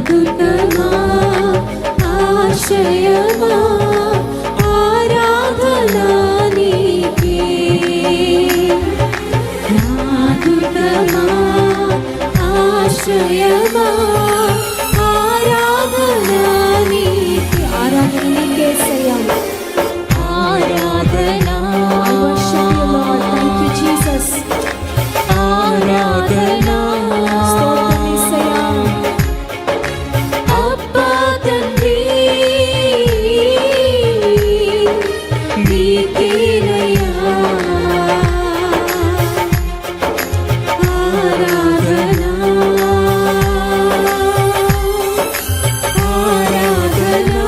నాదుటమా ఆశ్రయమా ఆరాధనా నీకే, నాదుటమా ఆశ్రయమా ఆరాధనా నీకే. ఆరాధన నీకే సయ్యా, ఆరాధనా. Thank you Jesus. ఆరాధనా అబ్బా తండ్రి నీకేనయ్యా, ఆరాధనా ఆరాధనా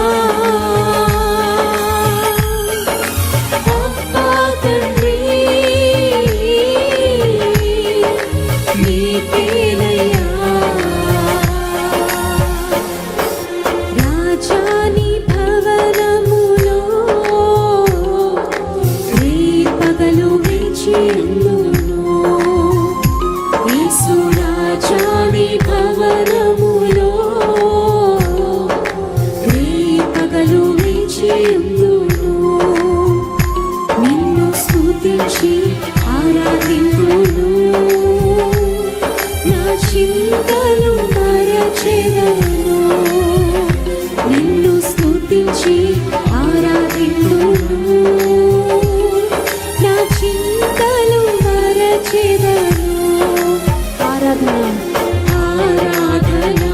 అబ్బా తండ్రి నీకేనయ్యా. రాజాని భవనములో రేపగలు వేచియుందును, యేసు రాజాని భవనములో రేపగలు వేచియుందును, నిన్ను స్తుతించి ఆరాధింతును, నా చింతలు మరచెదను, నిన్ను స్తుతించి ఆరాధింతును, నా చింతలు మరచెదను. ఆరాధన ఆరాధనా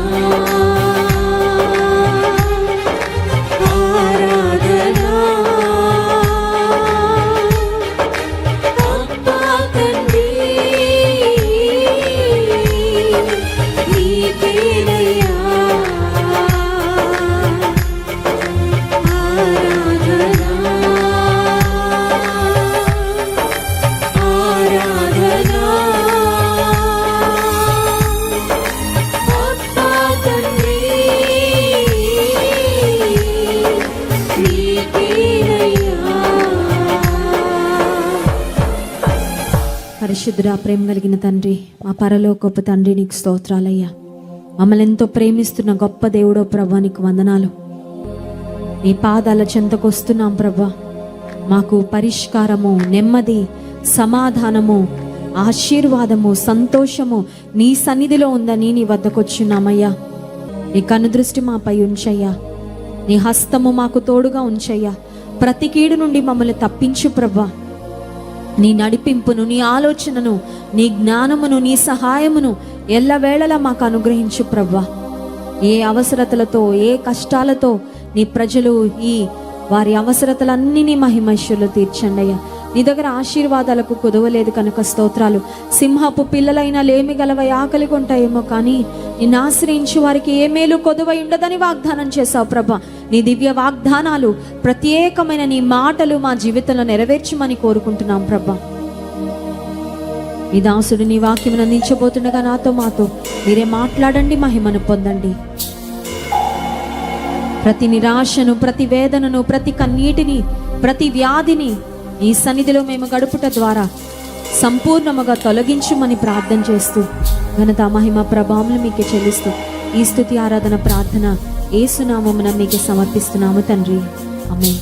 ఆరాధనా అబ్బా తండ్రి నీకేనయ్యా, ఆరాధనా ఆరాధనా అబ్బా తండ్రి నీకేనయ్యా. పరిశుద్ధుడా, ప్రేమ కలిగిన తండ్రి, మా పరలోకపు తండ్రి, నీకు స్తోత్రాలయ్యా. మమ్మల్ని ఎంతో ప్రేమిస్తున్న గొప్ప దేవుడో ప్రభా, నీకు వందనాలు. నీ పాదాల చెంతకు వస్తున్నాం ప్రభా. మాకు పరిష్కారము, నెమ్మది, సమాధానము, ఆశీర్వాదము, సంతోషము నీ సన్నిధిలో ఉందని నీ వద్దకు వచ్చున్నామయ్యా. నీ కనుదృష్టి మాపై ఉంచయ్యా, నీ హస్తము మాకు తోడుగా ఉంచయ్యా. ప్రతి కీడు నుండి మమ్మల్ని తప్పించు ప్రభా. నీ నడిపింపును, నీ ఆలోచనను, నీ జ్ఞానమును, నీ సహాయమును ఎల్లవేళలా మాకు అనుగ్రహించు ప్రభా. ఏ అవసరతలతో, ఏ కష్టాలతో నీ ప్రజలు ఈ వారి అవసరతలన్నీ నీ మహిమైశ్వర్లు తీర్చండి అయ్యా. నీ దగ్గర ఆశీర్వాదాలకు కుదవలేదు కనుక స్తోత్రాలు. సింహపు పిల్లలైనా లేమి గలవై ఆకలి కొంటాయేమో, కానీ నిన్ను ఆశ్రయించి వారికి ఏ మేలు కొదువై ఉండదని వాగ్దానం చేశావు ప్రభా. నీ దివ్య వాగ్దానాలు, ప్రత్యేకమైన నీ మాటలు మా జీవితంలో నెరవేర్చమని కోరుకుంటున్నాం ప్రభా. ఈ దాసుడు నీ వాక్యమును అందించబోతుండగా నాతో మాతో మీరే మాట్లాడండి, మహిమను పొందండి. ప్రతి నిరాశను, ప్రతి వేదనను, ప్రతి కన్నీటిని, ప్రతి వ్యాధిని నీ సన్నిధిలో మేము గడుపుట ద్వారా సంపూర్ణముగా తొలగించుమని ప్రార్థన చేస్తూ ఘనత, మహిమ, ప్రభావములు మీకే చెల్లిస్తూ ఈ స్తుతి ఆరాధన ప్రార్థన యేసు నామమున మీకే సమర్పిస్తున్నాము తండ్రి. ఆమేన్.